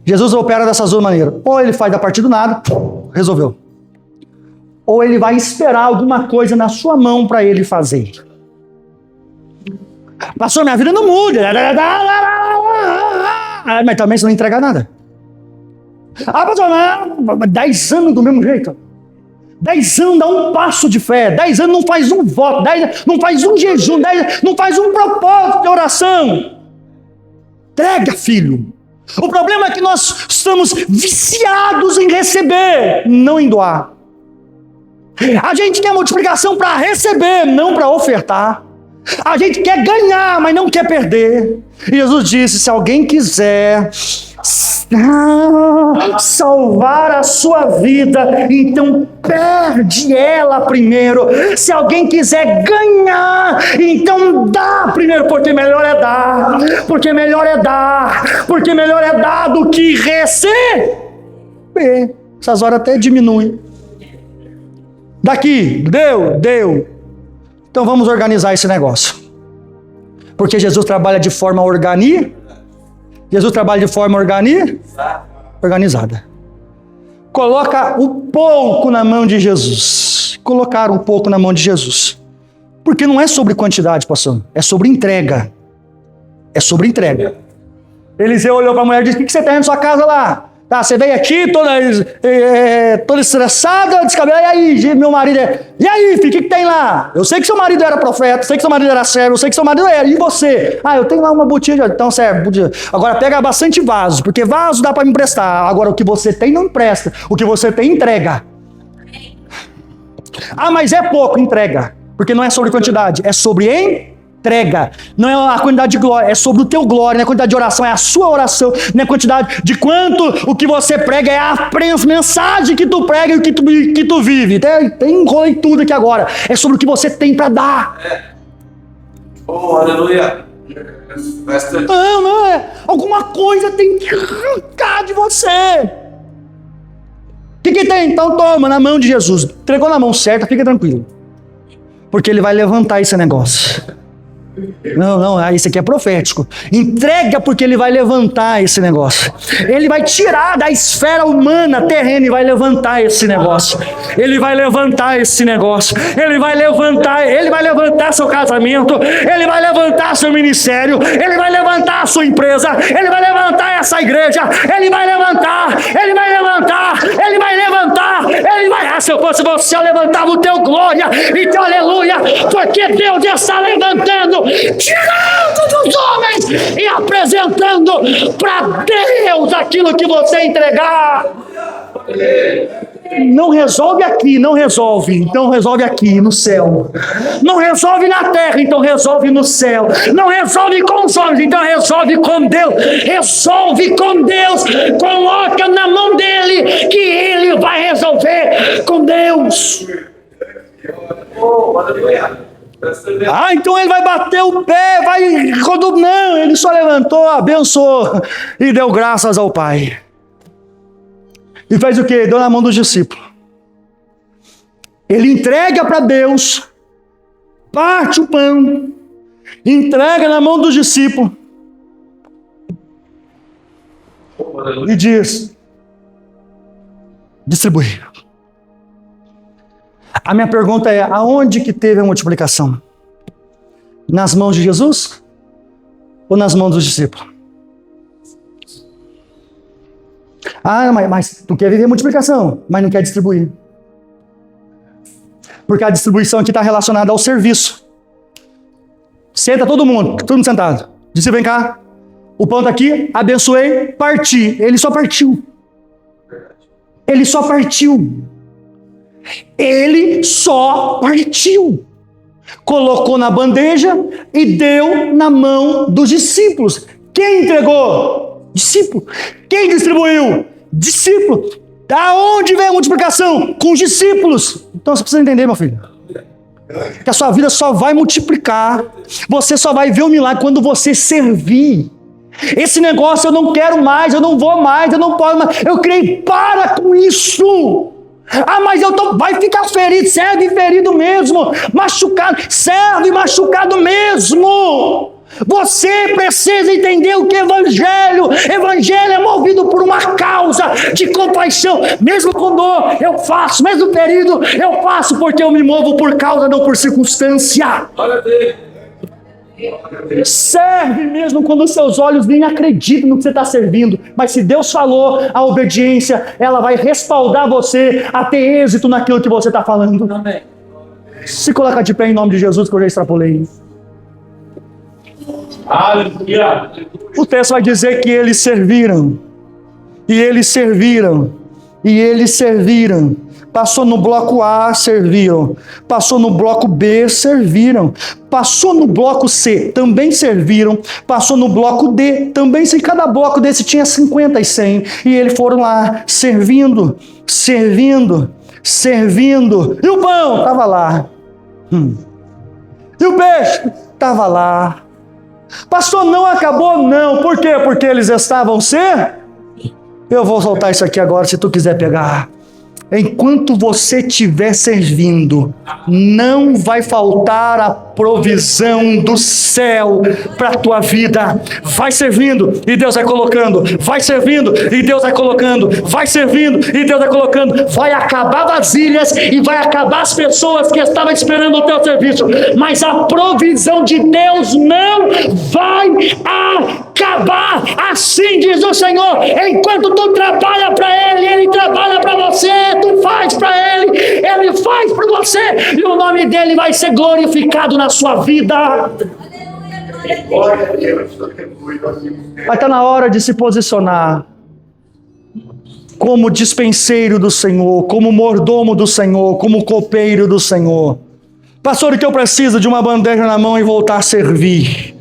Jesus opera dessas duas maneiras. Ou ele faz a partir do nada, resolveu. Ou ele vai esperar alguma coisa na sua mão para ele fazer. Pastor, minha vida não muda. Mas também você não entrega nada. Pastor, 10 anos do mesmo jeito. 10 anos dá um passo de fé. 10 anos não faz um voto. 10 anos não faz um jejum. 10 anos não faz um propósito de oração. Entrega, filho. O problema é que nós estamos viciados em receber, não em doar. A gente quer multiplicação para receber, não para ofertar. A gente quer ganhar, mas não quer perder. E Jesus disse, se alguém quiser salvar a sua vida, então perde ela primeiro. Se alguém quiser ganhar, então dá primeiro, porque melhor é dar. Porque melhor é dar do que receber. Essas horas até diminuem. Daqui, deu. Então vamos organizar esse negócio. Porque Jesus trabalha de forma organizada. Coloca o pouco na mão de Jesus. Colocar um pouco na mão de Jesus. Porque não é sobre quantidade, pastor. É sobre entrega. Eliseu olhou para a mulher e disse, o que você tem na sua casa lá? Tá, você veio aqui toda estressada, descabelada, e aí, meu marido e aí, filho, o que tem lá? Eu sei que seu marido era profeta, sei que seu marido era servo, eu sei que seu marido era, e você? Eu tenho lá uma botija, então serve, agora pega bastante vaso, porque vaso dá para me emprestar, agora o que você tem não empresta, o que você tem entrega. Mas é pouco, entrega, porque não é sobre quantidade, é sobre entrega, não é a quantidade de glória, é sobre o teu glória, não é a quantidade de oração, é a sua oração, não é a quantidade de quanto o que você prega, é a mensagem que tu prega e o que tu vive. Enrolei tudo aqui agora, é sobre o que você tem para dar. Aleluia. Não é, alguma coisa tem que arrancar de você. O que tem? Então toma na mão de Jesus, entregou na mão certa, fica tranquilo, porque ele vai levantar esse negócio. Não, isso aqui é profético. Entrega, porque ele vai levantar esse negócio. Ele vai tirar da esfera humana, terrena, e vai levantar esse negócio. Ele vai levantar seu casamento, ele vai levantar seu ministério, ele vai levantar a sua empresa, ele vai levantar essa igreja, ele vai levantar. Se eu fosse você, eu levantava o teu glória e teu aleluia, porque Deus está levantando, tirando dos homens e apresentando para Deus aquilo que você entregar. Não resolve aqui, então resolve aqui no céu. Não resolve na terra, então resolve no céu. Não resolve com os homens, então resolve com Deus. Resolve com Deus, coloca na mão dele, que ele vai resolver com Deus. Então ele vai bater o pé, não, ele só levantou, abençoou e deu graças ao Pai. E faz o quê? Deu na mão dos discípulos. Ele entrega para Deus, parte o pão, entrega na mão dos discípulos e diz: distribuir. A minha pergunta é, aonde que teve a multiplicação? Nas mãos de Jesus? Ou nas mãos dos discípulos? Ah, mas tu quer viver multiplicação, mas não quer distribuir. Porque a distribuição aqui está relacionada ao serviço. Senta todo mundo sentado. Disse, vem cá, o pão está aqui, abençoei, parti. Ele só partiu. Ele só partiu. Ele só partiu. Colocou na bandeja e deu na mão dos discípulos. Quem entregou? Discípulo. Quem distribuiu? Discípulo. Aonde vem a multiplicação? Com os discípulos. Então você precisa entender, meu filho, que a sua vida só vai multiplicar. Você só vai ver o milagre quando você servir. Esse negócio eu não quero mais, eu não vou mais, eu não posso mais. Eu creio, para com isso. Ah, mas vai ficar ferido, serve ferido mesmo, machucado, serve machucado mesmo. Você precisa entender o que é evangelho. Evangelho é movido por uma causa de compaixão. Mesmo com dor, eu faço. Mesmo ferido, eu faço, porque eu me movo por causa, não por circunstância. Serve mesmo quando os seus olhos nem acreditam no que você está servindo. Mas se Deus falou, a obediência, ela vai respaldar você a ter êxito naquilo que você está falando. Amém. Se colocar de pé em nome de Jesus, que eu já extrapolei. Aleluia. O texto vai dizer que eles serviram. E eles serviram. E eles serviram. Passou no bloco A, serviram. Passou no bloco B, serviram. Passou no bloco C, também serviram. Passou no bloco D, também serviram. Cada bloco desse tinha 50 e 100. E eles foram lá, servindo, servindo, servindo. E o pão? Estava lá. E o peixe? Estava lá. Pastor, não acabou? Não. Por quê? Porque eles estavam Eu vou soltar isso aqui agora, se tu quiser pegar. Enquanto você estiver servindo, não vai faltar a provisão do céu para a tua vida. Vai servindo e Deus vai colocando. Vai servindo e Deus vai colocando. Vai servindo e Deus vai colocando. Vai acabar vasilhas e vai acabar as pessoas que estavam esperando o teu serviço. Mas a provisão de Deus não vai acabar. Assim diz o Senhor. Enquanto tu trabalha para Ele, Ele trabalha para você. Tu faz para Ele, Ele faz para você. E o nome dEle vai ser glorificado na sua vida. Vai estar na hora de se posicionar como dispenseiro do Senhor, como mordomo do Senhor, como copeiro do Senhor. Pastor, que eu preciso de uma bandeja na mão e voltar a servir.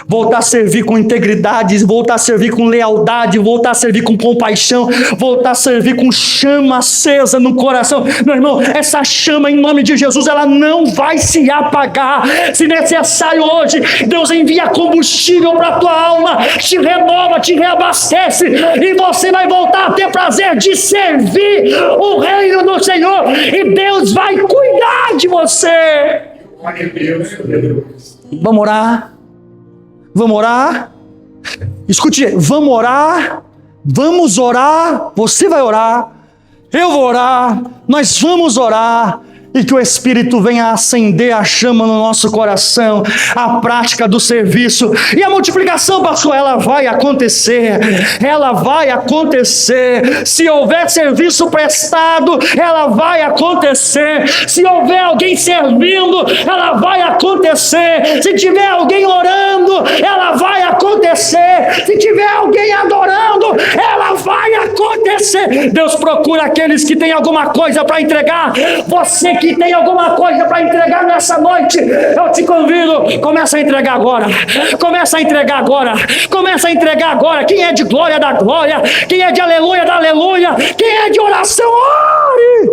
Voltar a servir com integridade, voltar a servir com lealdade, voltar a servir com compaixão, voltar a servir com chama acesa no coração. Meu irmão, essa chama em nome de Jesus, ela não vai se apagar. Se necessário hoje, Deus envia combustível para a tua alma, te renova, te reabastece, e você vai voltar a ter prazer de servir o reino do Senhor, e Deus vai cuidar de você. Vamos orar? Vamos orar? Escute, vamos orar? Vamos orar? Você vai orar? Eu vou orar? Nós vamos orar. E que o Espírito venha acender a chama no nosso coração, a prática do serviço. E a multiplicação, pastor, ela vai acontecer. Ela vai acontecer. Se houver serviço prestado, ela vai acontecer. Se houver alguém servindo, ela vai acontecer. Se tiver alguém orando, ela vai acontecer. Se tiver alguém adorando, ela vai acontecer. Deus procura aqueles que têm alguma coisa para entregar. Você que tem alguma coisa para entregar nessa noite, eu te convido, começa a entregar agora. Começa a entregar agora. Começa a entregar agora. Quem é de glória, dá glória. Quem é de aleluia, dá aleluia. Quem é de oração, ore.